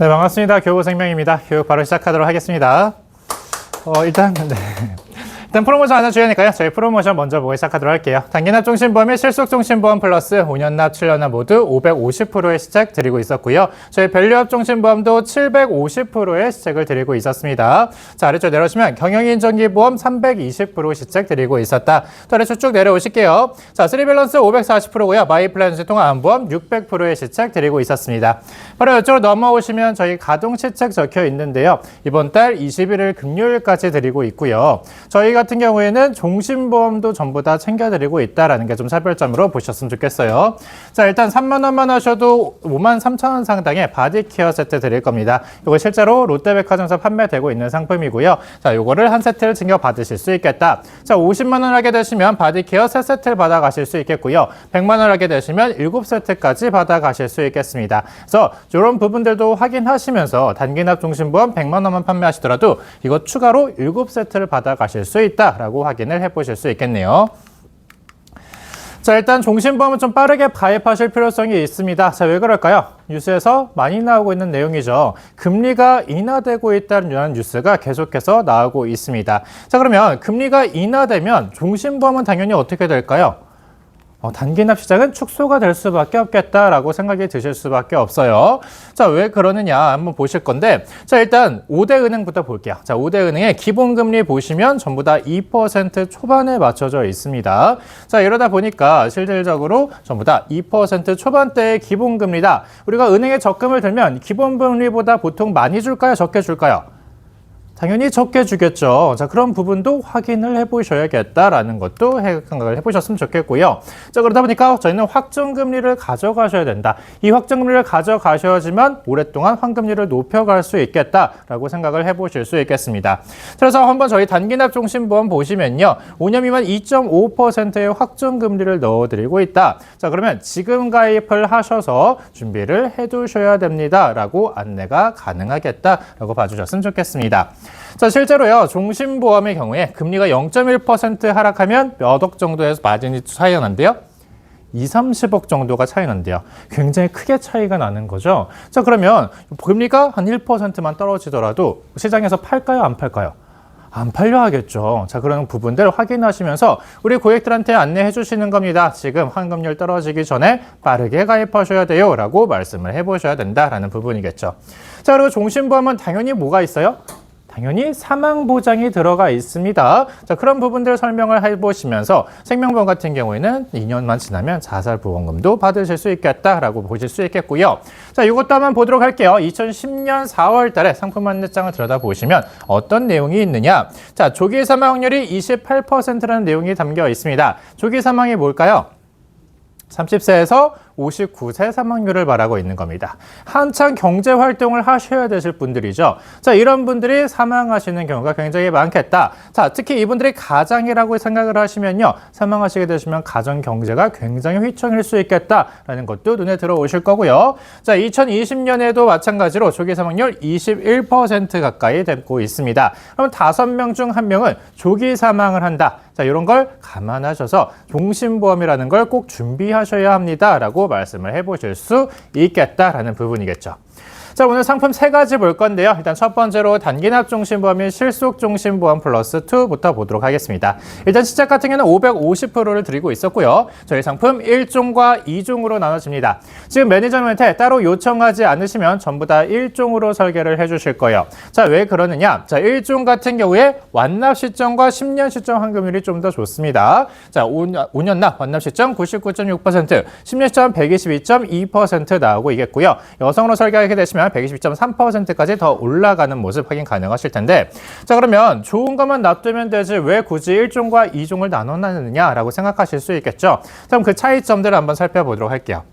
네, 반갑습니다. 교보생명입니다. 교육 바로 시작하도록 하겠습니다. 일단 프로모션 하나 줘야하니까요. 저희 프로모션 먼저 보고 시작하도록 할게요. 단기납 종신보험의 실속종신보험 플러스 5년납, 7년납 모두 550%의 시책 드리고 있었고요. 저희 밸류업 종신보험도 750%의 시책을 드리고 있었습니다. 자, 아래쪽 내려오시면 경영인정기보험 320% 시책 드리고 있었다. 또 아래쪽 쭉 내려오실게요. 자, 3밸런스 540%고요. 마이플랜 통화 안보험 600%의 시책 드리고 있었습니다. 바로 이쪽으로 넘어오시면 저희 가동 시책 적혀 있는데요. 이번 달 21일 금요일까지 드리고 있고요. 저희 같은 경우에는 종신보험도 전부 다 챙겨드리고 있다는 게 좀 차별점으로 보셨으면 좋겠어요. 자, 일단 3만 원만 하셔도 5만 3천 원 상당의 바디케어 세트 드릴 겁니다. 이거 실제로 롯데백화점에서 판매되고 있는 상품이고요. 자, 요거를 한 세트를 챙겨 받으실 수 있겠다. 자, 50만 원 하게 되시면 바디케어 3세트를 받아가실 수 있겠고요. 100만 원 하게 되시면 7세트까지 받아가실 수 있겠습니다. 그래서 이런 부분들도 확인하시면서 단기납 종신보험 100만 원만 판매하시더라도 이거 추가로 7세트를 받아가실 수 있다라고 확인을 해보실 수 있겠네요. 자, 일단 종신보험은 좀 빠르게 가입하실 필요성이 있습니다. 자, 왜 그럴까요? 뉴스에서 많이 나오고 있는 내용이죠. 금리가 인하되고 있다는 뉴스가 계속해서 나오고 있습니다. 자, 그러면 금리가 인하되면 종신보험은 당연히 어떻게 될까요? 단기납 시장은 축소가 될 수밖에 없겠다라고 생각이 드실 수밖에 없어요. 자, 왜 그러느냐 한번 보실 건데, 자, 일단 5대 은행부터 볼게요. 자, 5대 은행의 기본금리 보시면 전부 다 2% 초반에 맞춰져 있습니다. 자, 이러다 보니까 실질적으로 전부 다 2% 초반대의 기본금리다. 우리가 은행에 적금을 들면 기본금리보다 보통 많이 줄까요? 적게 줄까요? 당연히 적게 주겠죠. 자, 그런 부분도 확인을 해보셔야겠다라는 것도 생각을 해보셨으면 좋겠고요. 자, 그러다 보니까 저희는 확정금리를 가져가셔야 된다. 이 확정금리를 가져가셔야지만 오랫동안 환금리를 높여갈 수 있겠다라고 생각을 해보실 수 있겠습니다. 그래서 한번 저희 단기납 종신보험 보시면요. 5년 미만 2.5%의 확정금리를 넣어드리고 있다. 자, 그러면 지금 가입을 하셔서 준비를 해두셔야 됩니다라고 안내가 가능하겠다라고 봐주셨으면 좋겠습니다. 자, 실제로요, 종신보험의 경우에 금리가 0.1% 하락하면 몇 억 정도에서 마진이 차이가 난대요? 2, 30억 정도가 차이 난대요. 굉장히 크게 차이가 나는 거죠. 자, 그러면 금리가 한 1%만 떨어지더라도 시장에서 팔까요? 안 팔까요? 안 팔려 하겠죠. 자, 그런 부분들 확인하시면서 우리 고객들한테 안내해 주시는 겁니다. 지금 환급률 떨어지기 전에 빠르게 가입하셔야 돼요 라고 말씀을 해보셔야 된다라는 부분이겠죠. 자, 그리고 종신보험은 당연히 뭐가 있어요? 당연히 사망보장이 들어가 있습니다. 자, 그런 부분들 설명을 해보시면서 생명보험 같은 경우에는 2년만 지나면 자살보험금도 받으실 수 있겠다라고 보실 수 있겠고요. 자, 이것도 한번 보도록 할게요. 2010년 4월 달에 상품 안내장을 들여다보시면 어떤 내용이 있느냐. 자, 조기 사망 확률이 28%라는 내용이 담겨 있습니다. 조기 사망이 뭘까요? 30세에서 59세 사망률을 말하고 있는 겁니다. 한창 경제활동을 하셔야 되실 분들이죠. 자, 이런 분들이 사망하시는 경우가 굉장히 많겠다. 자, 특히 이분들이 가장이라고 생각을 하시면요. 사망하시게 되시면 가정 경제가 굉장히 휘청일 수 있겠다라는 것도 눈에 들어오실 거고요. 자, 2020년에도 마찬가지로 조기 사망률 21% 가까이 되고 있습니다. 그럼 5명 중 1명은 조기 사망을 한다. 자, 이런 걸 감안하셔서 종신보험이라는 걸 꼭 준비하셔야 합니다라고 말씀을 해보실 수 있겠다라는 부분이겠죠. 자, 오늘 상품 3가지 볼 건데요. 일단 첫 번째로 단기납 종신보험인 실속 종신보험 플러스 2부터 보도록 하겠습니다. 일단 시작 같은 경우는 550%를 드리고 있었고요. 저희 상품 1종과 2종으로 나눠집니다. 지금 매니저님한테 따로 요청하지 않으시면 전부 다 1종으로 설계를 해주실 거예요. 자, 왜 그러느냐? 자, 1종 같은 경우에 완납 시점과 10년 시점 환급률이 좀 더 좋습니다. 자, 5년 납 완납 시점 99.6%, 10년 시점 122.2% 나오고 있겠고요. 여성으로 설계하게 되시면 122.3%까지 더 올라가는 모습 확인 가능하실 텐데, 자, 그러면 좋은 것만 놔두면 되지 왜 굳이 1종과 2종을 나눠놨느냐라고 생각하실 수 있겠죠. 그럼 그 차이점들을 한번 살펴보도록 할게요.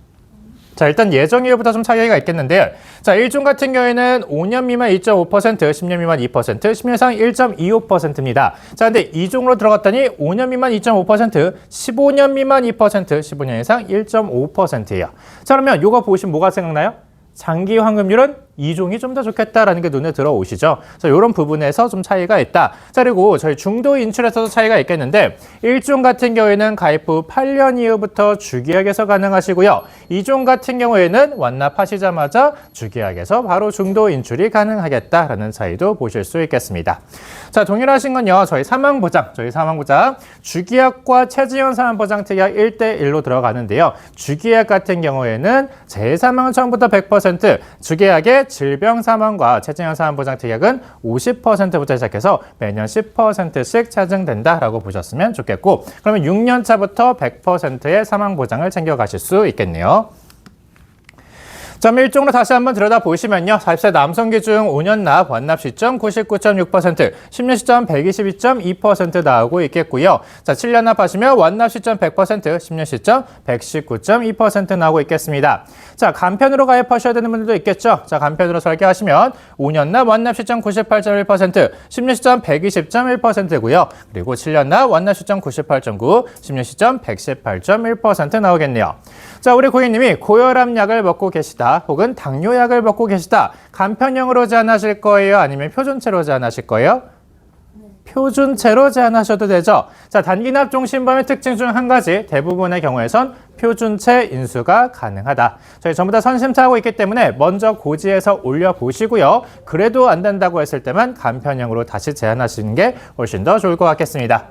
자, 일단 예정이율보다 좀 차이가 있겠는데, 자, 1종 같은 경우에는 5년 미만 2.5%, 10년 미만 2%, 10년 이상 1.25%입니다. 자, 근데 2종으로 들어갔더니 5년 미만 2.5%, 15년 미만 2%, 15년 이상 1.5%예요. 자, 그러면 이거 보시면 뭐가 생각나요? 장기 환급률은 2종이 좀 더 좋겠다라는 게 눈에 들어오시죠. 자, 이런 부분에서 좀 차이가 있다. 자, 그리고 저희 중도 인출에서도 차이가 있겠는데 1종 같은 경우에는 가입 후 8년 이후부터 주계약에서 가능하시고요. 2종 같은 경우에는 완납하시자마자 주계약에서 바로 중도 인출이 가능하겠다라는 차이도 보실 수 있겠습니다. 자, 동일하신 건요. 저희 사망보장 주계약과 최지연 사망보장특약 1대1로 들어가는데요. 주계약 같은 경우에는 재사망은 처음부터 100%, 주계약의 질병 사망과 최지연 사망보장특약은 50%부터 시작해서 매년 10%씩 차증된다라고 보셨으면 좋겠고, 그러면 6년 차부터 100%의 사망보장을 챙겨가실 수 있겠네요. 점 1종으로 다시 한번 들여다보시면요. 40세 남성 기준 5년 납 완납 시점 99.6%, 10년 시점 122.2% 나오고 있겠고요. 자, 7년 납하시면 완납 시점 100%, 10년 시점 119.2% 나오고 있겠습니다. 자, 간편으로 가입하셔야 되는 분들도 있겠죠. 자, 간편으로 설계하시면 5년 납 완납 시점 98.1%, 10년 시점 120.1%고요. 그리고 7년 납 완납 시점 98.9, 10년 시점 118.1% 나오겠네요. 자, 우리 고객님이 고혈압 약을 먹고 계시다, 혹은 당뇨약을 먹고 계시다. 간편형으로 제한하실 거예요? 아니면 표준체로 제한하실 거예요? 표준체로 제한하셔도 되죠. 자, 단기납 종신보험의 특징 중 한 가지, 대부분의 경우에선 표준체 인수가 가능하다. 저희 전부 다 선심차하고 있기 때문에 먼저 고지에서 올려보시고요. 그래도 안 된다고 했을 때만 간편형으로 다시 제한하시는 게 훨씬 더 좋을 것 같겠습니다.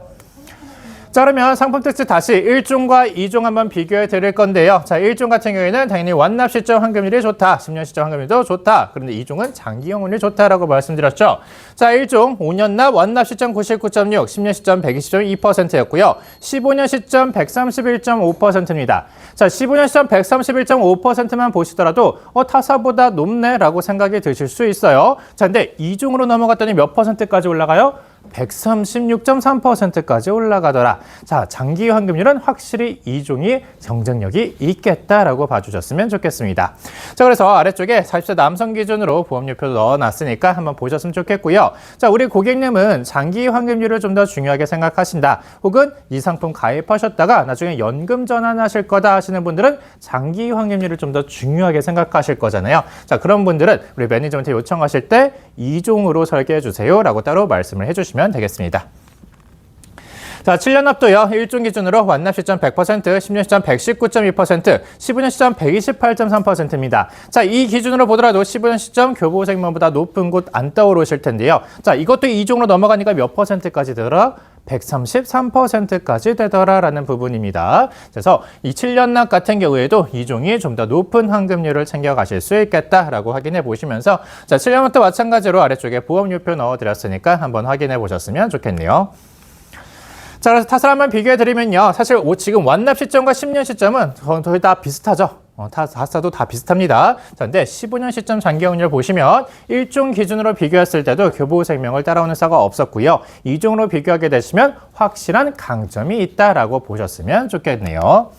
자, 그러면 상품 특징 다시 1종과 2종 한번 비교해 드릴 건데요. 자, 1종 같은 경우에는 당연히 완납 시점 환급률이 좋다. 10년 시점 환급률도 좋다. 그런데 2종은 장기형 확률이 좋다라고 말씀드렸죠. 자, 1종 5년 납 완납 시점 99.6, 10년 시점 120.2%였고요. 15년 시점 131.5%입니다. 자, 15년 시점 131.5%만 보시더라도 타사보다 높네라고 생각이 드실 수 있어요. 자, 근데 2종으로 넘어갔더니 몇 %까지 올라가요? 136.3%까지 올라가더라. 자, 장기 환급률은 확실히 2종이 경쟁력이 있겠다라고 봐주셨으면 좋겠습니다. 자, 그래서 아래쪽에 40세 남성 기준으로 보험료표도 넣어놨으니까 한번 보셨으면 좋겠고요. 자, 우리 고객님은 장기 환급률을 좀 더 중요하게 생각하신다, 혹은 이 상품 가입하셨다가 나중에 연금 전환하실 거다 하시는 분들은 장기 환급률을 좀 더 중요하게 생각하실 거잖아요. 자, 그런 분들은 우리 매니저한테 요청하실 때 2종으로 설계해 주세요 라고 따로 말씀을 해주시면 되겠습니다. 자, 7년 납도요. 1종 기준으로 완납 시점 100%, 10년 시점 119.2%, 15년 시점 128.3%입니다. 자, 이 기준으로 보더라도 15년 시점 교보생명보다 높은 곳 안 떠오르실 텐데요. 자, 이것도 2종으로 넘어가니까 몇 %까지 되더라? 133%까지 되더라라는 부분입니다. 그래서 이 7년 납 같은 경우에도 2종이 좀 더 높은 환급률을 챙겨가실 수 있겠다라고 확인해 보시면서, 자, 7년 납도 마찬가지로 아래쪽에 보험료표 넣어드렸으니까 한번 확인해 보셨으면 좋겠네요. 자, 그래서 탓을 한번 비교해 드리면요. 사실 지금 완납 시점과 10년 시점은 거의 다 비슷하죠. 타사도 다 비슷합니다. 자, 근데 15년 시점 장기 확률 보시면 1종 기준으로 비교했을 때도 교보생명을 따라오는 사가 없었고요. 2종으로 비교하게 되시면 확실한 강점이 있다라고 보셨으면 좋겠네요.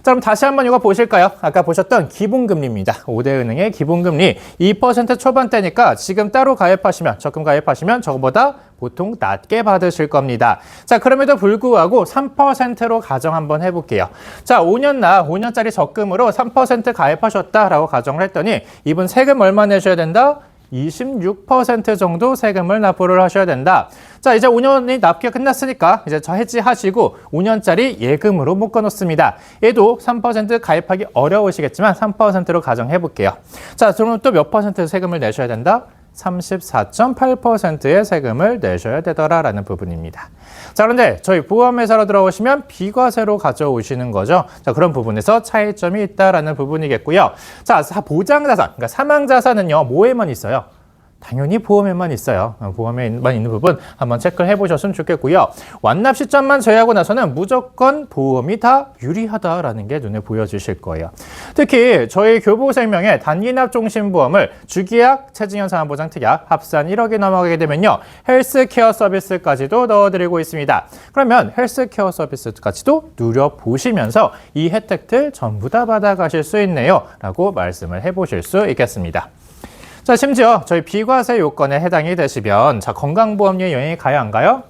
자, 그럼 다시 한번 이거 보실까요? 아까 보셨던 기본금리입니다. 5대은행의 기본금리 2% 초반대니까 지금 따로 가입하시면, 적금 가입하시면 저거보다 보통 낮게 받으실 겁니다. 자, 그럼에도 불구하고 3%로 가정 한번 해볼게요. 자, 5년짜리 적금으로 3% 가입하셨다라고 가정을 했더니 이분 세금 얼마 내셔야 된다? 26% 정도 세금을 납부를 하셔야 된다. 자, 이제 5년이 납기가 끝났으니까 이제 저 해지하시고 5년짜리 예금으로 묶어놓습니다. 얘도 3% 가입하기 어려우시겠지만 3%로 가정해 볼게요. 자, 그러면 또 몇 % 세금을 내셔야 된다? 34.8%의 세금을 내셔야 되더라라는 부분입니다. 자, 그런데 저희 보험회사로 들어오시면 비과세로 가져오시는 거죠. 자, 그런 부분에서 차이점이 있다라는 부분이겠고요. 자, 보장자산, 그러니까 사망자산은요, 뭐에만 있어요? 당연히 보험에만 있어요. 보험에만 있는 부분 한번 체크를 해보셨으면 좋겠고요. 완납 시점만 제외하고 나서는 무조건 보험이 다 유리하다라는 게 눈에 보여주실 거예요. 특히 저희 교보생명의 단기납 종신보험을 주기약, 최징현 사망보장특약 합산 1억이 넘어가게 되면요, 헬스케어 서비스까지도 넣어드리고 있습니다. 그러면 헬스케어 서비스까지도 누려보시면서 이 혜택들 전부 다 받아가실 수 있네요 라고 말씀을 해보실 수 있겠습니다. 자, 심지어 저희 비과세 요건에 해당이 되시면, 자, 건강보험료 영향이 가요, 안 가요?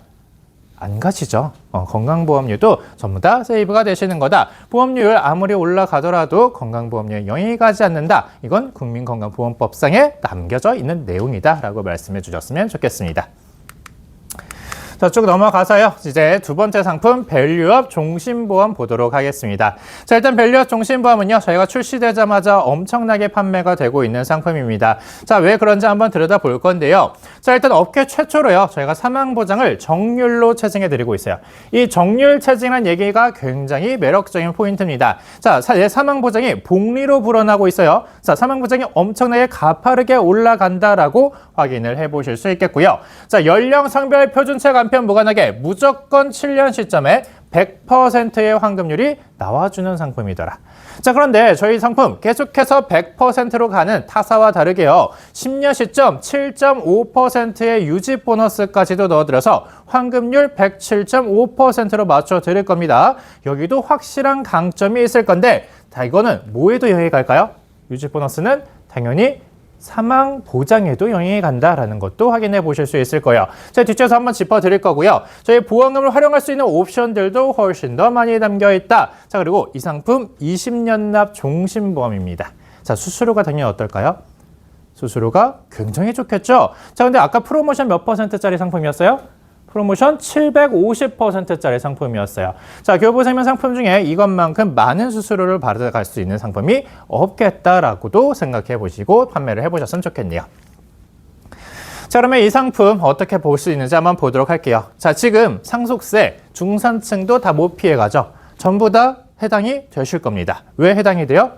안 가시죠. 건강보험료도 전부 다 세이브가 되시는 거다. 보험료율 아무리 올라가더라도 건강보험료에 영향이 가지 않는다. 이건 국민건강보험법상에 남겨져 있는 내용이다 라고 말씀해 주셨으면 좋겠습니다. 자, 쭉 넘어가서요. 이제 두 번째 상품 밸류업 종신보험 보도록 하겠습니다. 자, 일단 밸류업 종신보험은요. 저희가 출시되자마자 엄청나게 판매가 되고 있는 상품입니다. 자, 왜 그런지 한번 들여다볼 건데요. 자, 일단 업계 최초로요. 저희가 사망보장을 정률로 체증해 드리고 있어요. 이 정률 체증이라는 얘기가 굉장히 매력적인 포인트입니다. 자, 사망보장이 복리로 불어나고 있어요. 자, 사망보장이 엄청나게 가파르게 올라간다라고 확인을 해보실 수 있겠고요. 자, 연령, 성별, 표준체 간편 무관하게 무조건 7년 시점에 100%의 환급률이 나와주는 상품이더라. 자, 그런데 저희 상품 계속해서 100%로 가는 타사와 다르게요. 10년 시점 7.5%의 유지 보너스까지도 넣어드려서 환급률 107.5%로 맞춰드릴 겁니다. 여기도 확실한 강점이 있을 건데 이거는 뭐에도 영향이 갈까요? 유지 보너스는 당연히 사망 보장에도 영향이 간다라는 것도 확인해 보실 수 있을 거예요. 제가 뒷줄에서 한번 짚어드릴 거고요. 저희 보험금을 활용할 수 있는 옵션들도 훨씬 더 많이 담겨 있다. 자, 그리고 이 상품 20년 납 종신보험입니다. 자, 수수료가 당연히 어떨까요? 수수료가 굉장히 좋겠죠? 자, 근데 아까 프로모션 몇 %짜리 상품이었어요? 프로모션 750%짜리 상품이었어요. 자, 교보생명 상품 중에 이것만큼 많은 수수료를 받아갈 수 있는 상품이 없겠다라고도 생각해 보시고 판매를 해보셨으면 좋겠네요. 자, 그러면 이 상품 어떻게 볼 수 있는지 한번 보도록 할게요. 자, 지금 상속세 중산층도 다 못 피해가죠. 전부 다 해당이 되실 겁니다. 왜 해당이 돼요?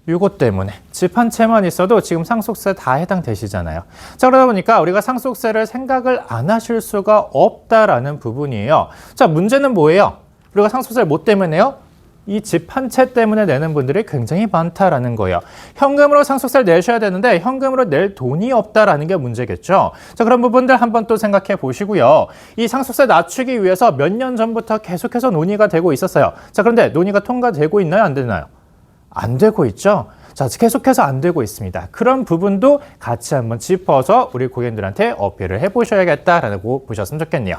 요것 때문에 집 한 채만 있어도 지금 상속세 다 해당되시잖아요. 자, 그러다 보니까 우리가 상속세를 생각을 안 하실 수가 없다라는 부분이에요. 자, 문제는 뭐예요? 우리가 상속세를 뭐 때문에 내요? 이 집 한 채 때문에 내는 분들이 굉장히 많다라는 거예요. 현금으로 상속세를 내셔야 되는데 현금으로 낼 돈이 없다라는 게 문제겠죠. 자, 그런 부분들 한번 또 생각해 보시고요. 이 상속세 낮추기 위해서 몇 년 전부터 계속해서 논의가 되고 있었어요. 자, 그런데 논의가 통과되고 있나요? 안 되나요? 안 되고 있죠. 자, 계속해서 안 되고 있습니다. 그런 부분도 같이 한번 짚어서 우리 고객님들한테 어필을 해보셔야겠다라고 보셨으면 좋겠네요.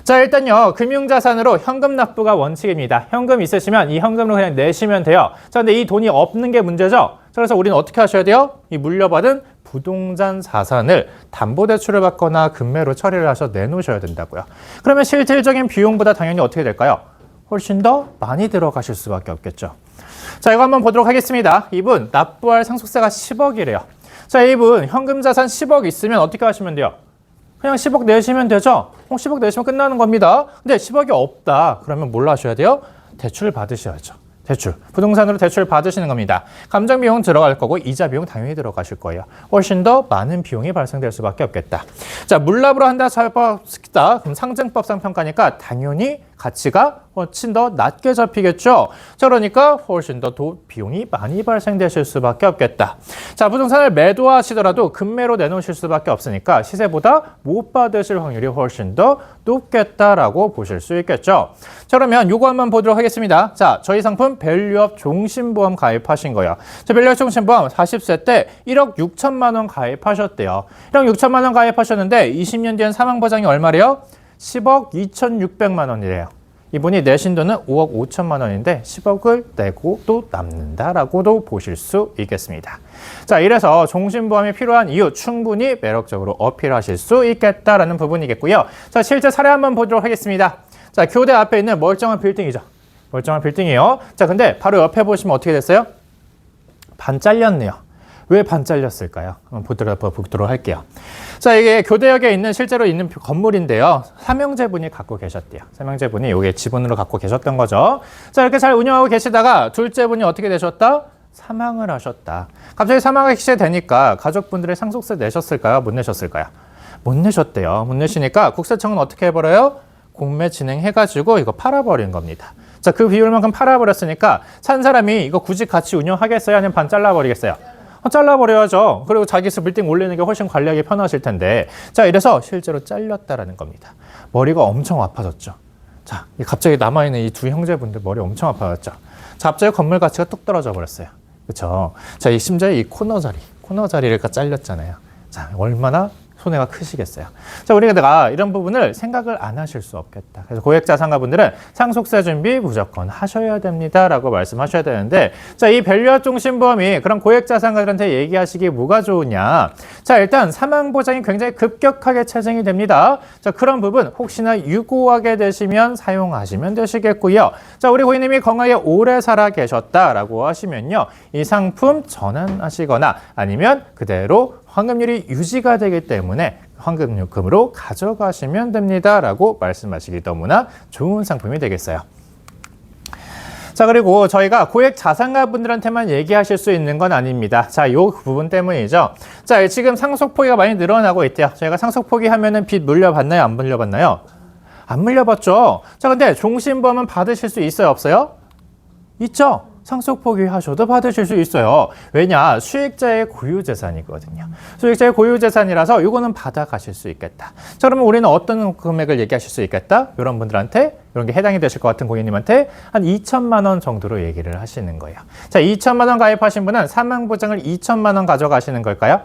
자, 일단요, 금융자산으로 현금 납부가 원칙입니다. 현금 있으시면 이 현금으로 그냥 내시면 돼요. 자, 근데 이 돈이 없는 게 문제죠. 자, 그래서 우리는 어떻게 하셔야 돼요? 이 물려받은 부동산 자산을 담보대출을 받거나 금매로 처리를 하셔서 내놓으셔야 된다고요. 그러면 실질적인 비용보다 당연히 어떻게 될까요? 훨씬 더 많이 들어가실 수밖에 없겠죠. 자, 이거 한번 보도록 하겠습니다. 이분 납부할 상속세가 10억이래요. 자, 이분 현금 자산 10억 있으면 어떻게 하시면 돼요? 그냥 10억 내시면 되죠? 10억 내시면 끝나는 겁니다. 근데 10억이 없다. 그러면 뭘 하셔야 돼요? 대출 받으셔야죠. 대출. 부동산으로 대출 받으시는 겁니다. 감정 비용 들어갈 거고 이자 비용 당연히 들어가실 거예요. 훨씬 더 많은 비용이 발생될 수밖에 없겠다. 자, 물납으로 한다, 살법다. 그럼 상증법상 평가니까 당연히 가치가 훨씬 더 낮게 잡히겠죠. 자, 그러니까 훨씬 더 비용이 많이 발생되실 수밖에 없겠다. 자, 부동산을 매도하시더라도 금매로 내놓으실 수밖에 없으니까 시세보다 못 받으실 확률이 훨씬 더 높겠다라고 보실 수 있겠죠. 자, 그러면 요거 한번 보도록 하겠습니다. 자, 저희 상품 밸류업 종신보험 가입하신 거예요. 자, 밸류업 종신보험 40세 때 1억 6천만 원 가입하셨대요. 1억 6천만 원 가입하셨는데 20년 뒤엔 사망보장이 얼마래요? 10억 2,600만 원이래요. 이분이 내신 돈은 5억 5천만 원인데 10억을 내고 또 남는다라고도 보실 수 있겠습니다. 자, 이래서 종신보험이 필요한 이유 충분히 매력적으로 어필하실 수 있겠다라는 부분이겠고요. 자, 실제 사례 한번 보도록 하겠습니다. 자, 교대 앞에 있는 멀쩡한 빌딩이죠. 멀쩡한 빌딩이에요. 자, 근데 바로 옆에 보시면 어떻게 됐어요? 반 잘렸네요. 왜 반 잘렸을까요? 한번 보도록 할게요. 자, 이게 교대역에 있는 실제로 있는 건물인데요. 삼형제분이 갖고 계셨대요. 삼형제분이 이게 지분으로 갖고 계셨던 거죠. 자, 이렇게 잘 운영하고 계시다가 둘째분이 어떻게 되셨다? 사망을 하셨다. 갑자기 사망하시게 되니까 가족분들의 상속세 내셨을까요? 못 내셨을까요? 못 내셨대요. 못 내시니까 국세청은 어떻게 해버려요? 공매 진행해가지고 이거 팔아버린 겁니다. 자, 그 비율만큼 팔아버렸으니까 산 사람이 이거 굳이 같이 운영하겠어요? 아니면 반 잘라버리겠어요? 잘라버려야죠. 그리고 자기 집 빌딩 올리는 게 훨씬 관리하기 편하실 텐데. 자, 이래서 실제로 잘렸다라는 겁니다. 머리가 엄청 아파졌죠. 자, 갑자기 남아있는 이 두 형제분들 머리 엄청 아파졌죠. 자, 갑자기 건물 가치가 뚝 떨어져 버렸어요. 그렇죠? 자, 이 심지어 이 코너 자리가 잘렸잖아요. 자, 얼마나 손해가 크시겠어요. 자, 우리가 이런 부분을 생각을 안 하실 수 없겠다. 그래서 고액자산가분들은 상속세 준비 무조건 하셔야 됩니다라고 말씀하셔야 되는데, 자, 이 밸류업 종신보험이 그럼 고액자산가들한테 얘기하시기 뭐가 좋으냐? 자, 일단 사망 보장이 굉장히 급격하게 체증이 됩니다. 자, 그런 부분 혹시나 유고하게 되시면 사용하시면 되시겠고요. 자, 우리 고객님이 건강하게 오래 살아 계셨다라고 하시면요, 이 상품 전환하시거나 아니면 그대로 환급률이 유지가 되기 때문에 환급금으로 가져가시면 됩니다라고 말씀하시기 너무나 좋은 상품이 되겠어요. 자, 그리고 저희가 고액 자산가분들한테만 얘기하실 수 있는 건 아닙니다. 자, 요 부분 때문이죠. 자, 지금 상속포기가 많이 늘어나고 있대요. 저희가 상속포기 하면은 빚 물려받나요? 안 물려받나요? 안 물려받죠. 자, 근데 종신보험은 받으실 수 있어요? 없어요? 있죠. 상속 포기하셔도 받으실 수 있어요. 왜냐? 수익자의 고유재산이거든요. 수익자의 고유재산이라서 이거는 받아가실 수 있겠다. 자, 그러면 우리는 어떤 금액을 얘기하실 수 있겠다? 이런 분들한테, 이런 게 해당이 되실 것 같은 고객님한테 한 2천만 원 정도로 얘기를 하시는 거예요. 자, 2천만 원 가입하신 분은 사망보장을 2천만 원 가져가시는 걸까요?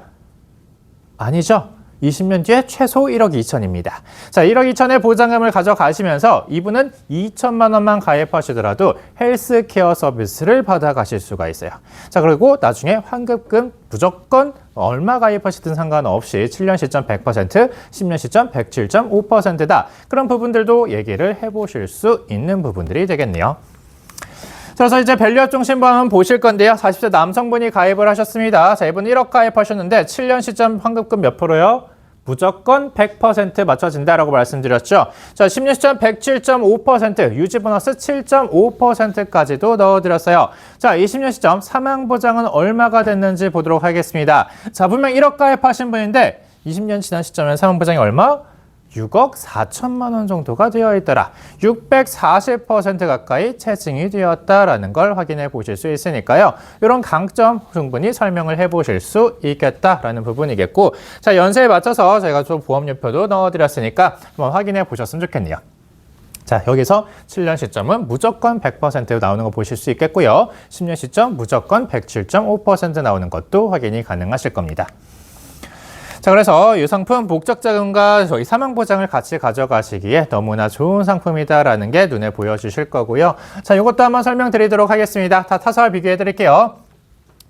아니죠. 20년 뒤에 최소 1억 2천입니다. 자, 1억 2천의 보장금을 가져가시면서 이분은 2천만 원만 가입하시더라도 헬스케어 서비스를 받아가실 수가 있어요. 자, 그리고 나중에 환급금 무조건 얼마 가입하시든 상관없이 7년 시점 100%, 10년 시점 107.5%다. 그런 부분들도 얘기를 해보실 수 있는 부분들이 되겠네요. 그래서 이제 밸류업 종신보험 한번 보실 건데요. 40대 남성분이 가입을 하셨습니다. 자, 이분 1억 가입하셨는데 7년 시점 환급금 몇 프로요? 무조건 100% 맞춰진다라고 말씀드렸죠. 자, 10년 시점 107.5%, 유지 보너스 7.5%까지도 넣어드렸어요. 자, 20년 시점 사망 보장은 얼마가 됐는지 보도록 하겠습니다. 자, 분명 1억 가입하신 분인데 20년 지난 시점에 사망 보장이 얼마? 6억 4천만 원 정도가 되어 있더라. 640% 가까이 체증이 되었다라는 걸 확인해 보실 수 있으니까요. 이런 강점 충분히 설명을 해 보실 수 있겠다라는 부분이겠고, 자, 연세에 맞춰서 저희가 좀 보험료표도 넣어드렸으니까 한번 확인해 보셨으면 좋겠네요. 자, 여기서 7년 시점은 무조건 100% 나오는 거 보실 수 있겠고요. 10년 시점 무조건 107.5% 나오는 것도 확인이 가능하실 겁니다. 자, 그래서 이 상품 목적자금과 저희 사망보장을 같이 가져가시기에 너무나 좋은 상품이다라는 게 눈에 보여주실 거고요. 자, 이것도 한번 설명드리도록 하겠습니다. 다 타서 비교해 드릴게요.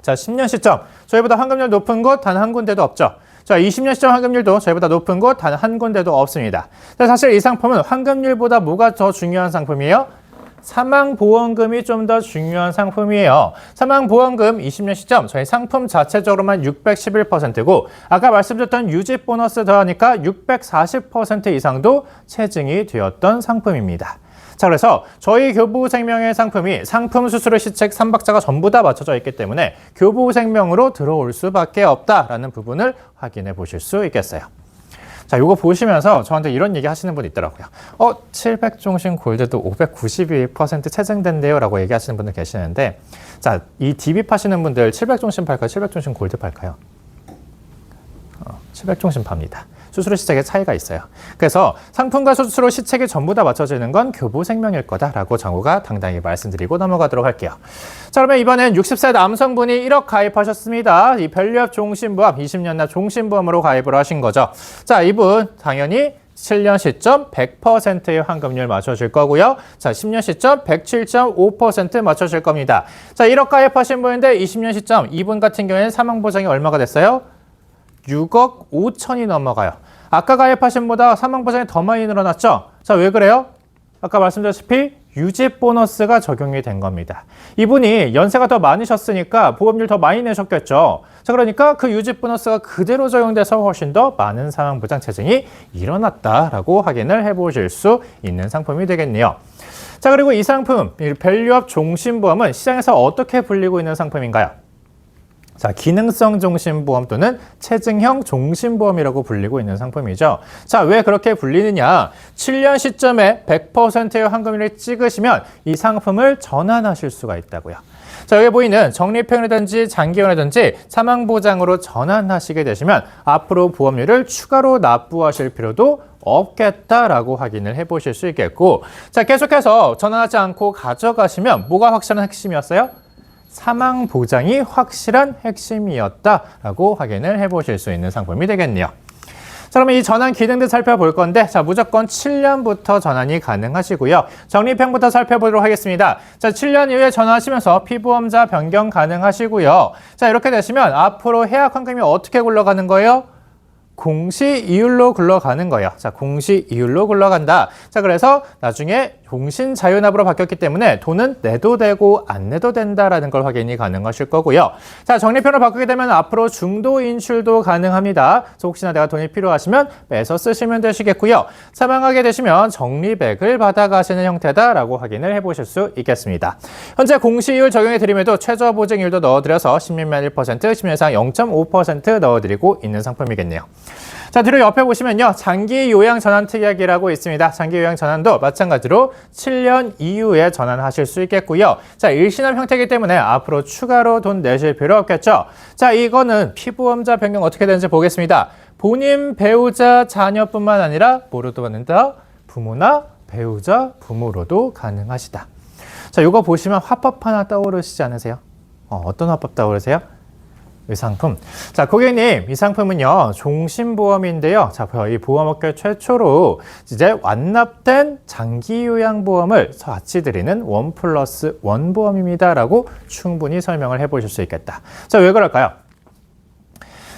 자, 10년 시점 저희보다 환급률 높은 곳 단 한 군데도 없죠. 자, 20년 시점 환급률도 저희보다 높은 곳 단 한 군데도 없습니다. 자, 사실 이 상품은 환급률보다 뭐가 더 중요한 상품이에요? 사망보험금이 좀 더 중요한 상품이에요. 사망보험금 20년 시점 저희 상품 자체적으로만 611%고 아까 말씀드렸던 유지 보너스 더하니까 640% 이상도 체증이 되었던 상품입니다. 자, 그래서 저희 교부생명의 상품이 상품 수수료 시책 3박자가 전부 다 맞춰져 있기 때문에 교부생명으로 들어올 수밖에 없다라는 부분을 확인해 보실 수 있겠어요. 자, 이거 보시면서 저한테 이런 얘기 하시는 분이 있더라고요. 700종신 골드도 592% 체증된대요 라고 얘기하시는 분들 계시는데, 자, 이 DB 파시는 분들 700종신 팔까요? 700종신 골드 팔까요? 700종신 팝니다. 수수료 시책의 차이가 있어요. 그래서 상품과 수수료 시책이 전부 다 맞춰지는 건 교부생명일 거다라고 정우가 당당히 말씀드리고 넘어가도록 할게요. 자, 그러면 이번엔 60세 남성분이 1억 가입하셨습니다. 이 밸류업 종신보험 20년 납 종신보험으로 가입을 하신 거죠. 자, 이분 당연히 7년 시점 100%의 환급률 맞춰줄 거고요. 자, 10년 시점 107.5% 맞춰줄 겁니다. 자, 1억 가입하신 분인데 20년 시점 이분 같은 경우에는 사망보장이 얼마가 됐어요? 6억 5천이 넘어가요. 아까 가입하신 보다 사망보장이 더 많이 늘어났죠? 자, 왜 그래요? 아까 말씀드렸다시피 유지 보너스가 적용이 된 겁니다. 이분이 연세가 더 많으셨으니까 보험료 더 많이 내셨겠죠. 자, 그러니까 그 유지 보너스가 그대로 적용돼서 훨씬 더 많은 사망보장 체증이 일어났다라고 확인을 해보실 수 있는 상품이 되겠네요. 자, 그리고 이 상품, 밸류업 종신보험은 시장에서 어떻게 불리고 있는 상품인가요? 자, 기능성 종신보험 또는 체증형 종신보험이라고 불리고 있는 상품이죠. 자, 왜 그렇게 불리느냐? 7년 시점에 100%의 환급률을 찍으시면 이 상품을 전환하실 수가 있다고요. 자, 여기 보이는 적립형이라든지 장기형이라든지 사망보장으로 전환하시게 되시면 앞으로 보험료를 추가로 납부하실 필요도 없겠다라고 확인을 해보실 수 있겠고, 자, 계속해서 전환하지 않고 가져가시면 뭐가 확실한 핵심이었어요? 사망 보장이 확실한 핵심이었다라고 확인을 해보실 수 있는 상품이 되겠네요. 자, 그러면 이 전환 기능들 살펴볼 건데, 자, 무조건 7년부터 전환이 가능하시고요. 적립형부터 살펴보도록 하겠습니다. 자, 7년 이후에 전환하시면서 피부험자 변경 가능하시고요. 자, 이렇게 되시면 앞으로 해약 환급이 어떻게 굴러가는 거예요? 공시 이율로 굴러가는 거예요. 자, 공시 이율로 굴러간다. 자, 그래서 나중에 종신 자유납으로 바뀌었기 때문에 돈은 내도 되고 안 내도 된다라는 걸 확인이 가능하실 거고요. 자, 적립형으로 바꾸게 되면 앞으로 중도 인출도 가능합니다. 그래서 혹시나 내가 돈이 필요하시면 빼서 쓰시면 되시겠고요. 사망하게 되시면 적립액을 받아가시는 형태다라고 확인을 해보실 수 있겠습니다. 현재 공시이율 적용해 드림에도 최저 보증이율도 넣어드려서 10년만 1%, 10년 이상 0.5% 넣어드리고 있는 상품이겠네요. 자, 뒤로 옆에 보시면요. 장기 요양 전환 특약이라고 있습니다. 장기 요양 전환도 마찬가지로 7년 이후에 전환하실 수 있겠고요. 자, 일시납 형태이기 때문에 앞으로 추가로 돈 내실 필요 없겠죠. 자, 이거는 피부험자 변경 어떻게 되는지 보겠습니다. 본인, 배우자, 자녀뿐만 아니라 뭐로도 받는다? 부모나 배우자, 부모로도 가능하시다. 자, 이거 보시면 화법 하나 떠오르시지 않으세요? 어떤 화법 떠오르세요? 이 상품. 자, 고객님, 이 상품은요, 종신보험인데요. 자, 이 보험업계 최초로 이제 완납된 장기요양보험을 같이 드리는 1+1 보험입니다라고 충분히 설명을 해보실 수 있겠다. 자, 왜 그럴까요?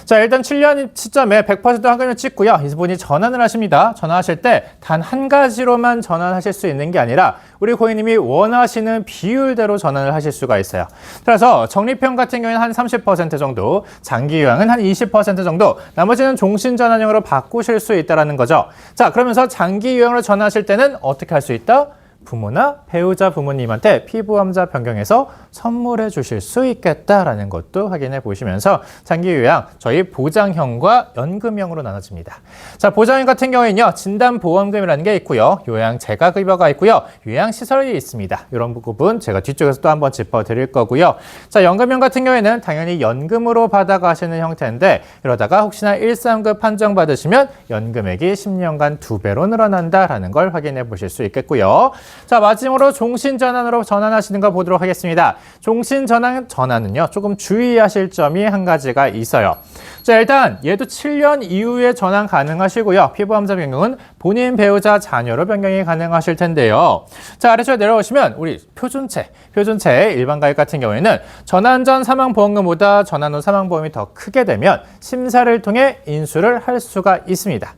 자, 일단 7년 시점에 100% 환급을 찍고요. 이분이 전환을 하십니다. 전환하실 때 단 한 가지로만 전환하실 수 있는 게 아니라 우리 고객님이 원하시는 비율대로 전환을 하실 수가 있어요. 그래서 적립형 같은 경우에는 한 30% 정도, 장기요양은 한 20% 정도, 나머지는 종신전환형으로 바꾸실 수 있다는 거죠. 자, 그러면서 장기요양으로 전환하실 때는 어떻게 할 수 있다? 부모나 배우자 부모님한테 피부험자 변경해서 선물해 주실 수 있겠다라는 것도 확인해 보시면서 장기요양 저희 보장형과 연금형으로 나눠집니다. 자, 보장형 같은 경우에는요, 진단보험금이라는 게 있고요, 요양 재가급여가 있고요, 요양시설이 있습니다. 이런 부분 제가 뒤쪽에서 또 한번 짚어드릴 거고요. 자, 연금형 같은 경우에는 당연히 연금으로 받아가시는 형태인데, 이러다가 혹시나 1·3급 판정받으시면 연금액이 10년간 2배로 늘어난다라는 걸 확인해 보실 수 있겠고요. 자, 마지막으로 종신전환으로 전환하시는 거 보도록 하겠습니다. 종신전환은요, 조금 주의하실 점이 한 가지가 있어요. 자, 일단 얘도 7년 이후에 전환 가능하시고요. 피부험자 변경은 본인, 배우자, 자녀로 변경이 가능하실 텐데요. 자, 아래쪽에 내려오시면 우리 표준체 일반 가입 같은 경우에는 전환 전 사망보험금보다 전환 후 사망보험이 더 크게 되면 심사를 통해 인수를 할 수가 있습니다.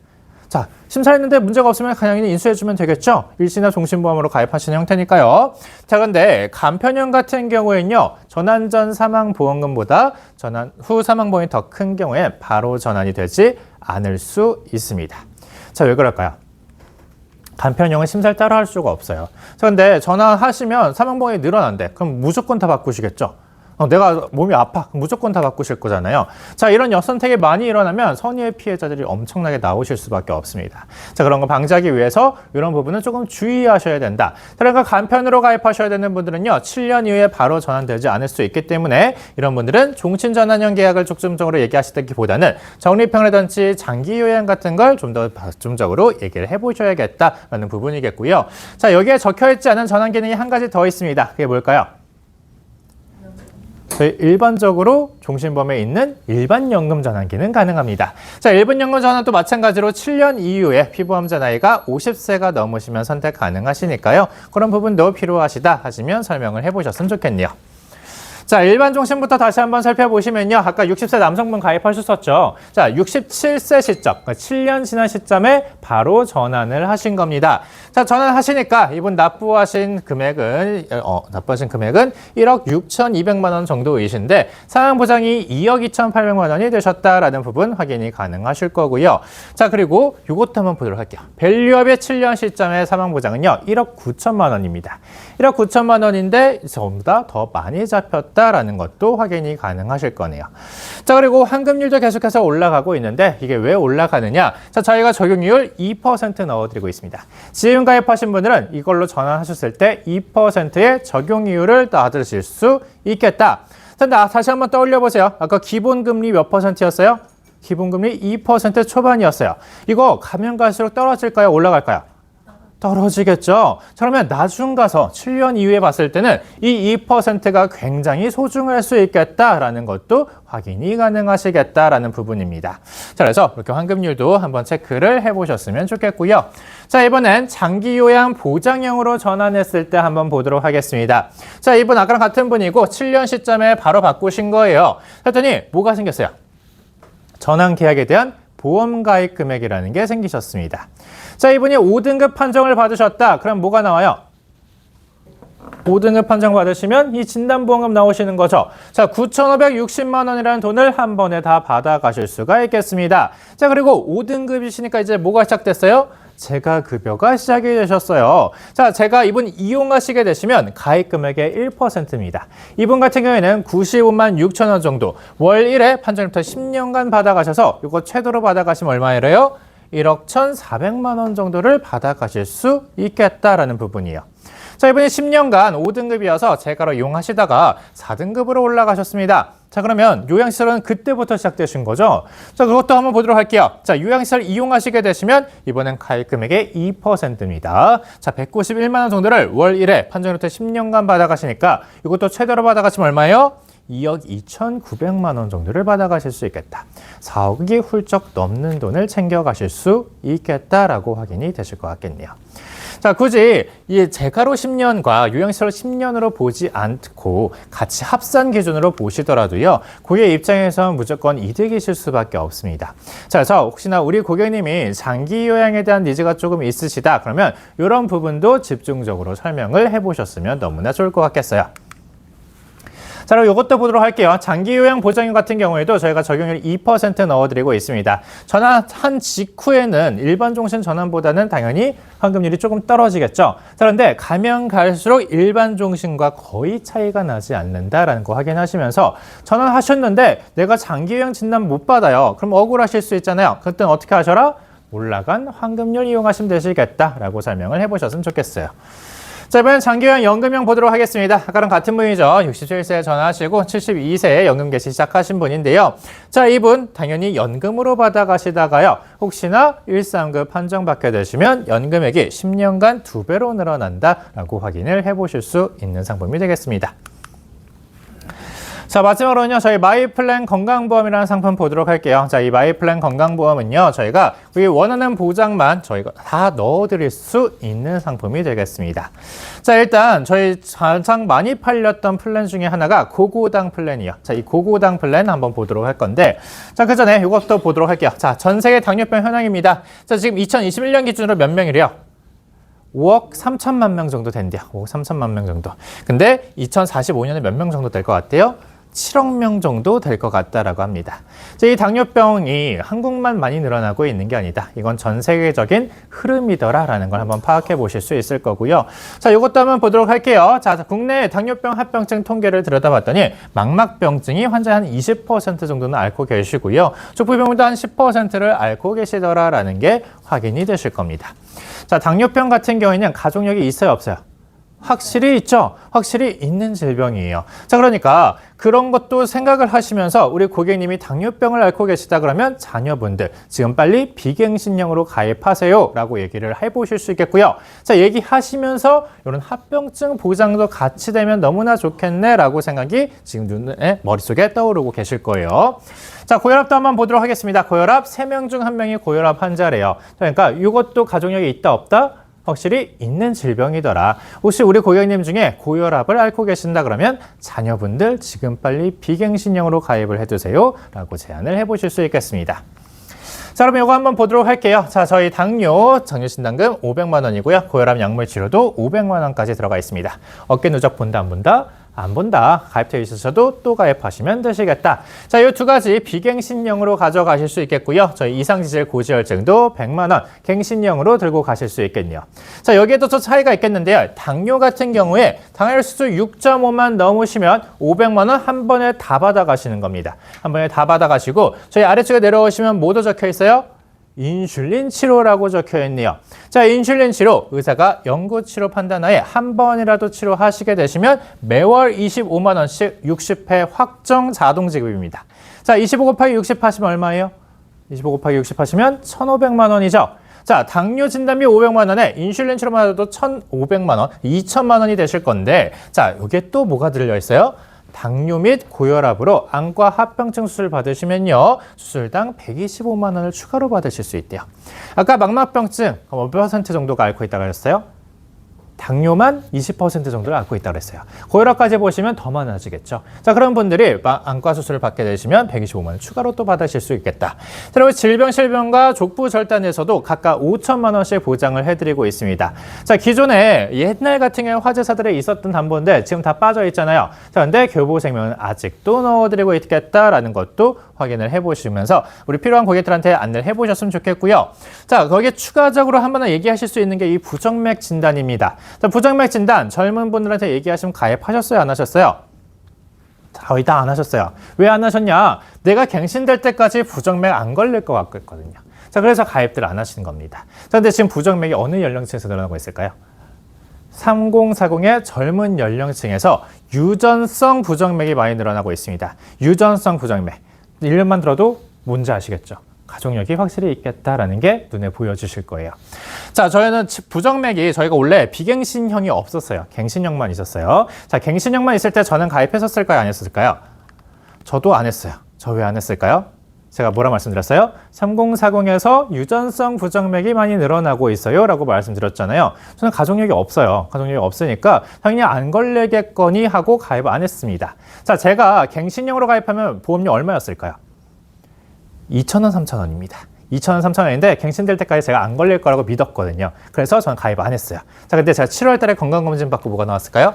자, 심사했는데 문제가 없으면 그냥 인수해주면 되겠죠? 일시나 종신보험으로 가입하시는 형태니까요. 자, 근데 간편형 같은 경우에는요, 전환 전 사망보험금보다 전환 후 사망보험이 더 큰 경우에 바로 전환이 되지 않을 수 있습니다. 자, 왜 그럴까요? 간편형은 심사를 따로 할 수가 없어요. 자, 근데 전환하시면 사망보험이 늘어난대. 그럼 무조건 다 바꾸시겠죠? 내가 몸이 아파. 무조건 다 바꾸실 거잖아요. 자, 이런 역선택이 많이 일어나면 선의의 피해자들이 엄청나게 나오실 수밖에 없습니다. 자, 그런 거 방지하기 위해서 이런 부분은 조금 주의하셔야 된다. 그러니까 간편으로 가입하셔야 되는 분들은요, 7년 이후에 바로 전환되지 않을 수 있기 때문에 이런 분들은 종신전환형 계약을 중점적으로 얘기하시기보다는 적립형이라든지 장기요양 같은 걸 좀 더 중점적으로 얘기를 해보셔야겠다라는 부분이겠고요. 자, 여기에 적혀있지 않은 전환 기능이 한 가지 더 있습니다. 그게 뭘까요? 저희 일반적으로 종신보험에 있는 일반 연금 전환기는 가능합니다. 자, 일반 연금 전환도 마찬가지로 7년 이후에 피부험자 나이가 50세가 넘으시면 선택 가능하시니까요. 그런 부분도 필요하시다 하시면 설명을 해보셨으면 좋겠네요. 자, 일반 종신부터 다시 한번 살펴보시면요. 아까 60세 남성분 가입하셨었죠. 자, 67세 시점, 그러니까 7년 지난 시점에 바로 전환을 하신 겁니다. 자, 전환하시니까 이분 납부하신 금액은 1억 6,200만 원 정도이신데 사망보장이 2억 2,800만 원이 되셨다라는 부분 확인이 가능하실 거고요. 자, 그리고 이것도 한번 보도록 할게요. 밸류업의 7년 시점의 사망보장은요, 1억 9천만 원입니다. 1억 9천만 원인데 전부 다 더 많이 잡혔다라는 것도 확인이 가능하실 거네요. 자, 그리고 환급률도 계속해서 올라가고 있는데 이게 왜 올라가느냐? 자, 저희가 적용률 2% 넣어드리고 있습니다. 지금 가입하신 분들은 이걸로 전환하셨을 때 2%의 적용이율을 받으실 수 있겠다. 자, 다시 한번 떠올려 보세요. 아까 기본금리 몇 %였어요? 기본금리 2% 초반이었어요. 이거 가면 갈수록 떨어질까요? 올라갈까요? 떨어지겠죠. 자, 그러면 나중 가서 7년 이후에 봤을 때는 이 2%가 굉장히 소중할 수 있겠다라는 것도 확인이 가능하시겠다라는 부분입니다. 자, 그래서 이렇게 환급률도 한번 체크를 해보셨으면 좋겠고요. 자, 이번엔 장기 요양 보장형으로 전환했을 때 한번 보도록 하겠습니다. 자, 이분 아까랑 같은 분이고 7년 시점에 바로 바꾸신 거예요. 그랬더니 뭐가 생겼어요? 전환 계약에 대한 보험 가입 금액이라는 게 생기셨습니다. 자, 이분이 5등급 판정을 받으셨다. 그럼 뭐가 나와요? 5등급 판정 받으시면 이 진단보험금 나오시는 거죠. 자, 9,560만 원이라는 돈을 한 번에 다 받아가실 수가 있겠습니다. 자, 그리고 5등급이시니까 이제 뭐가 시작됐어요? 재가급여가 시작이 되셨어요. 자, 제가 이분 이용하시게 되시면 가입 금액의 1%입니다. 이분 같은 경우에는 95만 6천 원 정도 월 1회 판정부터 10년간 받아가셔서 이거 최대로 받아가시면 얼마이래요? 1억 1,400만 원 정도를 받아가실 수 있겠다라는 부분이에요. 자, 이번에 10년간 5등급이어서 재가로 이용하시다가 4등급으로 올라가셨습니다. 자, 그러면 요양시설은 그때부터 시작되신 거죠? 자, 그것도 한번 보도록 할게요. 자, 요양시설 이용하시게 되시면 이번엔 가입 금액의 2%입니다. 자, 191만 원 정도를 월 1회 판정으로부터 10년간 받아가시니까 이것도 최대로 받아가시면 얼마예요? 2억 2,900만 원 정도를 받아가실 수 있겠다. 4억이 훌쩍 넘는 돈을 챙겨가실 수 있겠다라고 확인이 되실 것 같겠네요. 자, 굳이 이 재가로 10년과 요양시설 10년으로 보지 않고 같이 합산 기준으로 보시더라도요, 고객 입장에서는 무조건 이득이실 수밖에 없습니다. 자, 그래서 혹시나 우리 고객님이 장기 요양에 대한 니즈가 조금 있으시다 그러면 이런 부분도 집중적으로 설명을 해보셨으면 너무나 좋을 것 같겠어요. 자, 그럼 이것도 보도록 할게요. 장기 요양 보장형 같은 경우에도 저희가 적용률 2% 넣어드리고 있습니다. 전환한 직후에는 일반 종신 전환보다는 당연히 환급률이 조금 떨어지겠죠. 자, 그런데 가면 갈수록 일반 종신과 거의 차이가 나지 않는다라는 거 확인하시면서 전환하셨는데 내가 장기 요양 진단 못 받아요. 그럼 억울하실 수 있잖아요. 그때는 어떻게 하셔라? 올라간 환급률 이용하시면 되시겠다라고 설명을 해보셨으면 좋겠어요. 자, 이번엔 장기요양 연금형 보도록 하겠습니다. 아까랑 같은 분이죠. 67세에 전화하시고 72세에 연금 개시 시작하신 분인데요. 자, 이분 당연히 연금으로 받아가시다가요. 혹시나 1,3급 판정받게 되시면 연금액이 10년간 2배로 늘어난다라고 확인을 해보실 수 있는 상품이 되겠습니다. 자, 마지막으로는요, 저희 마이플랜 건강보험이라는 상품 보도록 할게요. 자, 이 마이플랜 건강보험은요, 저희가 우리 원하는 보장만 저희가 다 넣어드릴 수 있는 상품이 되겠습니다. 자, 일단 저희 가장 많이 팔렸던 플랜 중에 하나가 고고당 플랜이요. 자, 이 고고당 플랜 한번 보도록 할 건데, 자, 그 전에 이것도 보도록 할게요. 자, 전 세계 당뇨병 현황입니다. 자, 지금 2021년 기준으로 몇 명이래요? 5억 3천만 명 정도 된대요. 5억 3천만 명 정도. 근데 2045년에 몇 명 정도 될 것 같대요? 7억 명 정도 될 것 같다라고 합니다. 이 당뇨병이 한국만 많이 늘어나고 있는 게 아니다. 이건 전 세계적인 흐름이더라라는 걸 한번 파악해 보실 수 있을 거고요. 자, 이것도 한번 보도록 할게요. 자, 국내 당뇨병 합병증 통계를 들여다봤더니 망막병증이 환자 한 20% 정도는 앓고 계시고요. 족부병도 한 10%를 앓고 계시더라라는 게 확인이 되실 겁니다. 자, 당뇨병 같은 경우에는 가족력이 있어요, 없어요? 확실히 있죠. 확실히 있는 질병이에요. 자, 그러니까 그런 것도 생각을 하시면서 우리 고객님이 당뇨병을 앓고 계시다 그러면 자녀분들 지금 빨리 비갱신형으로 가입하세요 라고 얘기를 해보실 수 있겠고요. 자, 얘기하시면서 이런 합병증 보장도 같이 되면 너무나 좋겠네 라고 생각이 지금 눈에 머릿속에 떠오르고 계실 거예요. 자, 고혈압도 한번 보도록 하겠습니다. 고혈압 3명 중 1명이 고혈압 환자래요. 그러니까 이것도 가족력이 있다 없다? 확실히 있는 질병이더라. 혹시 우리 고객님 중에 고혈압을 앓고 계신다 그러면 자녀분들 지금 빨리 비갱신형으로 가입을 해두세요 라고 제안을 해보실 수 있겠습니다. 자, 그럼 이거 한번 보도록 할게요. 자, 저희 당뇨 정유진단금 500만 원이고요. 고혈압 약물 치료도 500만 원까지 들어가 있습니다. 어깨 누적 본다 안 본다? 안 본다. 가입되어 있으셔도 또 가입하시면 되시겠다. 자, 이 두 가지 비갱신형으로 가져가실 수 있겠고요. 저희 이상지질 고지혈증도 100만 원 갱신형으로 들고 가실 수 있겠네요. 자, 여기에도 또 차이가 있겠는데요. 당뇨 같은 경우에 당혈수치 6.5만 넘으시면 500만 원 한 번에 다 받아가시는 겁니다. 한 번에 다 받아가시고 저희 아래쪽에 내려오시면 뭐도 적혀 있어요? 인슐린 치료라고 적혀 있네요. 자, 인슐린 치료 의사가 연구 치료 판단하에 한 번이라도 치료하시게 되시면 매월 25만 원씩 60회 확정 자동 지급입니다. 자, 25 곱하기 60 하시면 얼마예요? 25 곱하기 60 하시면 1,500만 원이죠. 자, 당뇨 진단비 500만 원에 인슐린 치료만 해도 1,500만 원, 2천만 원이 되실 건데, 자, 이게 또 뭐가 들려 있어요? 당뇨 및 고혈압으로 안과 합병증 수술 받으시면요, 수술당 125만 원을 추가로 받으실 수 있대요. 아까 망막병증 몇 퍼센트 정도가 앓고 있다고 하셨어요? 당뇨만 20% 정도를 앓고 있다고 그랬어요. 고혈압까지 보시면 더 많아지겠죠. 자, 그런 분들이 안과 수술을 받게 되시면 125만 원 추가로 또 받으실 수 있겠다. 그리고 질병, 실병과 족부 절단에서도 각각 5천만 원씩 보장을 해드리고 있습니다. 자, 기존에 옛날 같은 경우에 화제사들이 있었던 담보인데 지금 다 빠져 있잖아요. 자, 근데 교보생명은 아직도 넣어드리고 있겠다라는 것도 확인을 해보시면서 우리 필요한 고객들한테 안내를 해보셨으면 좋겠고요. 자, 거기에 추가적으로 한번 얘기하실 수 있는 게 이 부정맥 진단입니다. 자, 부정맥 진단 젊은 분들한테 얘기하시면 가입하셨어요, 안 하셨어요? 거의 다 안 하셨어요. 왜 안 하셨냐? 내가 갱신될 때까지 부정맥 안 걸릴 것 같거든요. 자, 그래서 가입들 안 하시는 겁니다. 자, 근데 지금 부정맥이 어느 연령층에서 늘어나고 있을까요? 3040의 젊은 연령층에서 유전성 부정맥이 많이 늘어나고 있습니다. 유전성 부정맥. 1년만 들어도 뭔지 아시겠죠? 가족력이 확실히 있겠다라는 게 눈에 보여주실 거예요. 자, 저희는 부정맥이 저희가 원래 비갱신형이 없었어요. 갱신형만 있었어요. 자, 갱신형만 있을 때 저는 가입했었을까요? 안 했었을까요? 저도 안 했어요. 저 왜 안 했을까요? 제가 뭐라 말씀드렸어요? 3040에서 유전성 부정맥이 많이 늘어나고 있어요 라고 말씀드렸잖아요. 저는 가족력이 없어요. 가족력이 없으니까 당연히 안 걸리겠거니 하고 가입 안 했습니다. 자, 제가 갱신형으로 가입하면 보험료 얼마였을까요? 2,000원, 3,000원입니다. 2,000원, 3,000원인데 갱신될 때까지 제가 안 걸릴 거라고 믿었거든요. 그래서 저는 가입 안 했어요. 자, 근데 제가 7월 달에 건강검진 받고 뭐가 나왔을까요?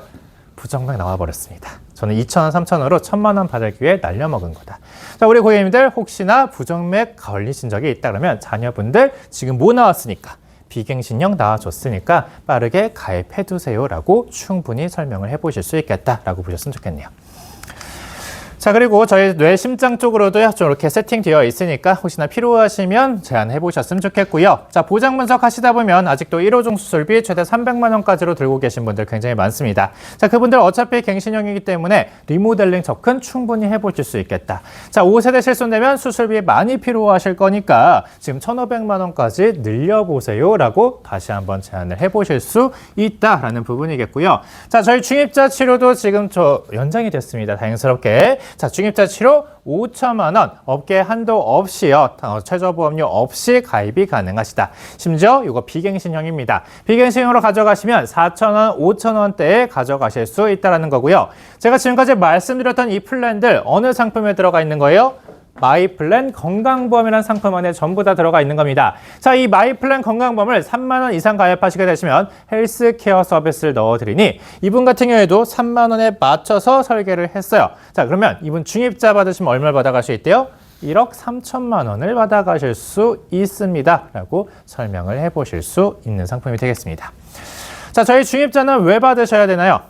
부정맥 나와버렸습니다. 저는 2,000원, 3,000원으로 1,000만 원 받을 기회에 날려먹은 거다. 자, 우리 고객님들 혹시나 부정맥 걸리신 적이 있다 그러면 자녀분들 지금 뭐 나왔으니까 비갱신형 나와줬으니까 빠르게 가입해두세요라고 충분히 설명을 해보실 수 있겠다라고 보셨으면 좋겠네요. 자, 그리고 저희 뇌 심장 쪽으로도요, 좀 이렇게 세팅되어 있으니까 혹시나 필요하시면 제안해 보셨으면 좋겠고요. 자, 보장 분석 하시다 보면 아직도 1호종 수술비 최대 300만 원까지로 들고 계신 분들 굉장히 많습니다. 자, 그분들 어차피 갱신형이기 때문에 리모델링 접근 충분히 해보실 수 있겠다. 자, 5세대 실손되면 수술비 많이 필요하실 거니까 지금 1,500만 원까지 늘려보세요 라고 다시 한번 제안을 해보실 수 있다라는 부분이겠고요. 자, 저희 중입자 치료도 지금 연장이 됐습니다. 다행스럽게. 자, 중입자 치료 5천만 원, 업계 한도 없이요, 최저보험료 없이 가입이 가능하시다. 심지어 이거 비갱신형입니다. 비갱신형으로 가져가시면 4,000원, 5,000원대에 가져가실 수 있다는 거고요. 제가 지금까지 말씀드렸던 이 플랜들 어느 상품에 들어가 있는 거예요? 마이플랜 건강보험이라는 상품 안에 전부 다 들어가 있는 겁니다. 자, 이 마이플랜 건강보험을 3만 원 이상 가입하시게 되시면 헬스케어 서비스를 넣어드리니 이분 같은 경우에도 3만 원에 맞춰서 설계를 했어요. 자, 그러면 이분 중입자 받으시면 얼마를 받아갈 수 있대요? 1억 3천만 원을 받아가실 수 있습니다. 라고 설명을 해보실 수 있는 상품이 되겠습니다. 자, 저희 중입자는 왜 받으셔야 되나요?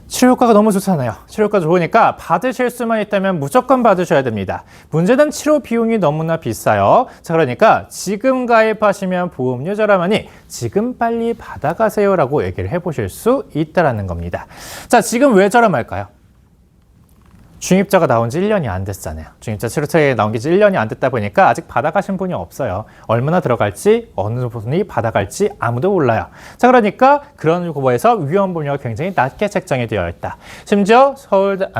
치료 효과가 너무 좋잖아요. 치료 효과 좋으니까 받으실 수만 있다면 무조건 받으셔야 됩니다. 문제는 치료 비용이 너무나 비싸요. 자, 그러니까 지금 가입하시면 보험료 저렴하니 지금 빨리 받아가세요 라고 얘기를 해보실 수 있다는 겁니다. 자, 지금 왜 저렴할까요? 중입자가 나온 지 1년이 안 됐잖아요. 중입자 치료책에 나온 게 1년이 안 됐다 보니까 아직 받아가신 분이 없어요. 얼마나 들어갈지, 어느 분이 받아갈지 아무도 몰라요. 자, 그러니까 그런 후보에서 위험보험료가 굉장히 낮게 책정이 되어 있다. 심지어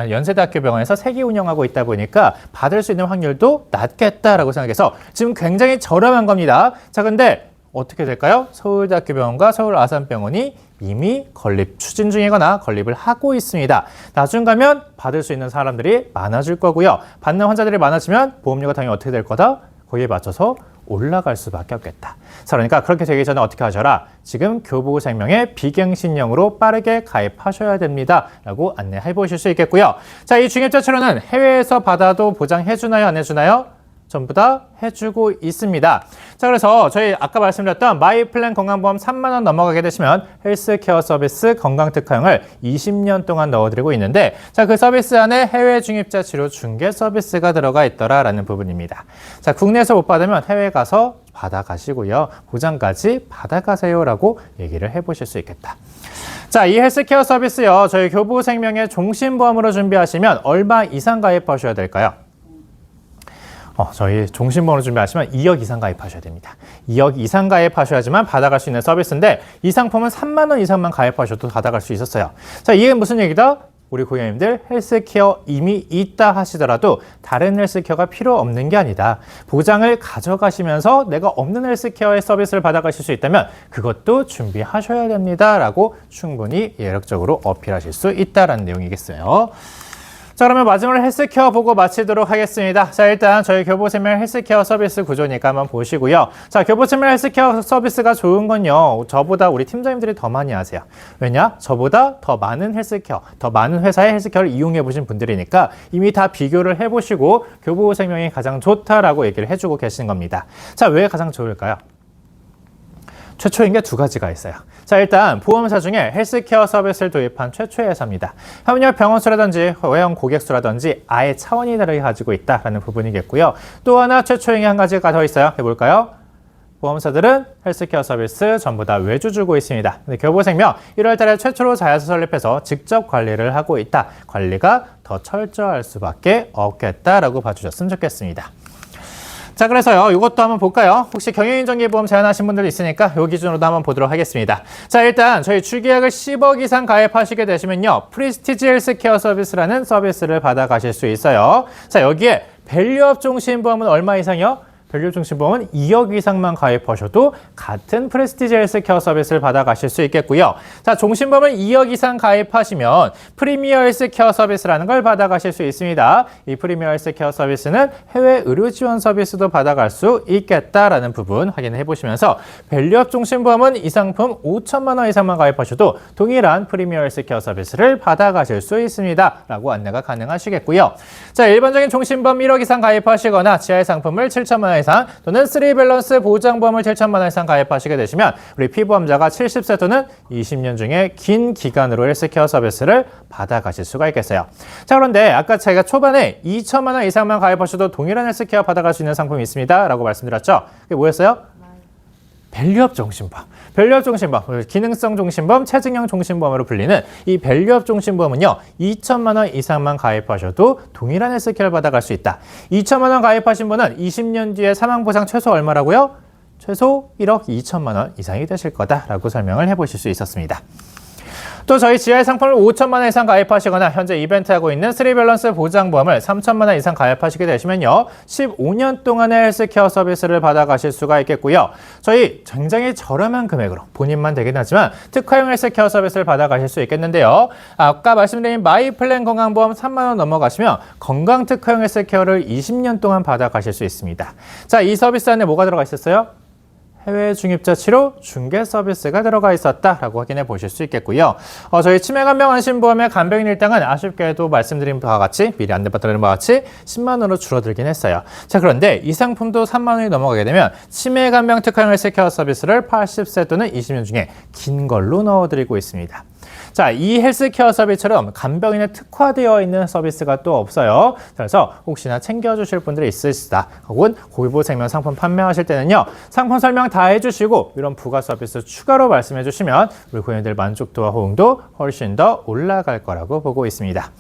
연세대학교 병원에서 3기 운영하고 있다 보니까 받을 수 있는 확률도 낮겠다라고 생각해서 지금 굉장히 저렴한 겁니다. 자, 근데 어떻게 될까요? 서울대학교 병원과 서울아산병원이 이미 건립 추진 중이거나 건립을 하고 있습니다. 나중 가면 받을 수 있는 사람들이 많아질 거고요. 받는 환자들이 많아지면 보험료가 당연히 어떻게 될 거다? 거기에 맞춰서 올라갈 수밖에 없겠다. 자, 그러니까 그렇게 되기 전에 어떻게 하셔라? 지금 교보생명의 비갱신형으로 빠르게 가입하셔야 됩니다. 라고 안내해 보실 수 있겠고요. 자, 이 중입자 치료는 해외에서 받아도 보장해 주나요? 안 해주나요? 전부 다 해주고 있습니다. 자, 그래서 저희 아까 말씀드렸던 마이플랜 건강보험 3만 원 넘어가게 되시면 헬스케어 서비스 건강특화형을 20년 동안 넣어드리고 있는데, 자, 그 서비스 안에 해외 중입자 치료 중개 서비스가 들어가 있더라라는 부분입니다. 자, 국내에서 못 받으면 해외 가서 받아가시고요. 보장까지 받아가세요라고 얘기를 해보실 수 있겠다. 자, 이 헬스케어 서비스요, 저희 교보생명의 종신보험으로 준비하시면 얼마 이상 가입하셔야 될까요? 저희 종신보험을 준비하시면 2억 이상 가입하셔야 됩니다. 2억 이상 가입하셔야지만 받아갈 수 있는 서비스인데 이 상품은 3만 원 이상만 가입하셔도 받아갈 수 있었어요. 자, 이게 무슨 얘기다? 우리 고객님들 헬스케어 이미 있다 하시더라도 다른 헬스케어가 필요 없는 게 아니다. 보장을 가져가시면서 내가 없는 헬스케어의 서비스를 받아가실 수 있다면 그것도 준비하셔야 됩니다. 라고 충분히 예력적으로 어필하실 수 있다는 내용이겠어요. 자, 그러면 마지막으로 헬스케어 보고 마치도록 하겠습니다. 자, 일단 저희 교보생명 헬스케어 서비스 구조니까 한번 보시고요. 자, 교보생명 헬스케어 서비스가 좋은 건요. 저보다 우리 팀장님들이 더 많이 아세요. 왜냐? 저보다 더 많은 헬스케어, 더 많은 회사의 헬스케어를 이용해 보신 분들이니까 이미 다 비교를 해보시고 교보생명이 가장 좋다라고 얘기를 해주고 계시는 겁니다. 자, 왜 가장 좋을까요? 최초인 게 두 가지가 있어요. 자, 일단 보험사 중에 헬스케어 서비스를 도입한 최초의 회사입니다. 협력 병원수라든지 외형 고객수라든지 아예 차원이 다르게 가지고 있다는 부분이겠고요. 또 하나 최초인 게 한 가지가 더 있어요. 해볼까요? 보험사들은 헬스케어 서비스 전부 다 외주 주고 있습니다. 근데 교보생명 1월 달에 최초로 자회사 설립해서 직접 관리를 하고 있다. 관리가 더 철저할 수밖에 없겠다라고 봐주셨으면 좋겠습니다. 자, 그래서요, 이것도 한번 볼까요? 혹시 경영인정기보험 제한하신 분들 있으니까 요 기준으로도 한번 보도록 하겠습니다. 자, 일단 저희 주계약을 10억 이상 가입하시게 되시면요, 프리스티지 헬스케어 서비스라는 서비스를 받아가실 수 있어요. 자, 여기에 밸류업 종신보험은 얼마 이상이요? 밸류업 종신보험은 2억 이상만 가입하셔도 같은 프레스티지 헬스케어 서비스를 받아가실 수 있겠고요. 자, 종신보험을 2억 이상 가입하시면 프리미어 헬스케어 서비스라는 걸 받아가실 수 있습니다. 이 프리미어 헬스케어 서비스는 해외 의료 지원 서비스도 받아갈 수 있겠다라는 부분 확인해 보시면서 밸류업 종신보험은 이 상품 5천만 원 이상만 가입하셔도 동일한 프리미어 헬스케어 서비스를 받아가실 수 있습니다. 라고 안내가 가능하시겠고요. 자, 일반적인 종신보험 1억 이상 가입하시거나 지하의 상품을 7천만 원 이상 또는 3밸런스 보장보험을 7천만 원 이상 가입하시게 되시면 우리 피보험자가 70세 또는 20년 중에 긴 기간으로 헬스케어 서비스를 받아가실 수가 있겠어요. 자, 그런데 아까 제가 초반에 2천만 원 이상만 가입하셔도 동일한 헬스케어 받아갈 수 있는 상품이 있습니다. 라고 말씀드렸죠. 그게 뭐였어요? 밸류업 종신보험. 밸류업 종신보험, 기능성 종신보험, 체증형 종신보험으로 불리는 이 밸류업 종신보험은요, 2천만 원 이상만 가입하셔도 동일한 헬스케어를 받아갈 수 있다. 2천만 원 가입하신 분은 20년 뒤에 사망보상 최소 얼마라고요? 최소 1억 2천만 원 이상이 되실 거다라고 설명을 해보실 수 있었습니다. 또 저희 지하의 상품을 5천만 원 이상 가입하시거나 현재 이벤트하고 있는 3밸런스 보장보험을 3천만 원 이상 가입하시게 되시면요, 15년 동안의 헬스케어 서비스를 받아가실 수가 있겠고요. 저희 굉장히 저렴한 금액으로 본인만 되긴 하지만 특화형 헬스케어 서비스를 받아가실 수 있겠는데요. 아까 말씀드린 마이플랜 건강보험 3만 원 넘어가시면 건강 특화형 헬스케어를 20년 동안 받아가실 수 있습니다. 자, 이 서비스 안에 뭐가 들어가 있었어요? 해외 중입자 치료 중개 서비스가 들어가 있었다라고 확인해 보실 수 있겠고요. 저희 치매간병 안심보험의 간병인 일당은 아쉽게도 말씀드린 바와 같이 미리 안내받은 바와 같이 10만 원으로 줄어들긴 했어요. 자, 그런데 이 상품도 3만 원이 넘어가게 되면 치매간병 특화형 헬스케어 서비스를 80세 또는 20년 중에 긴 걸로 넣어드리고 있습니다. 자, 이 헬스케어 서비스처럼 간병인에 특화되어 있는 서비스가 또 없어요. 그래서 혹시나 챙겨주실 분들이 있으시다, 혹은 고위보생명 상품 판매하실 때는요, 상품 설명 다 해주시고 이런 부가 서비스 추가로 말씀해 주시면 우리 고객님들 만족도와 호응도 훨씬 더 올라갈 거라고 보고 있습니다.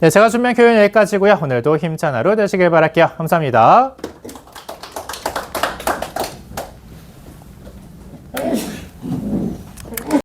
네, 제가 준비한 교육 여기까지고요. 오늘도 힘찬 하루 되시길 바랄게요. 감사합니다.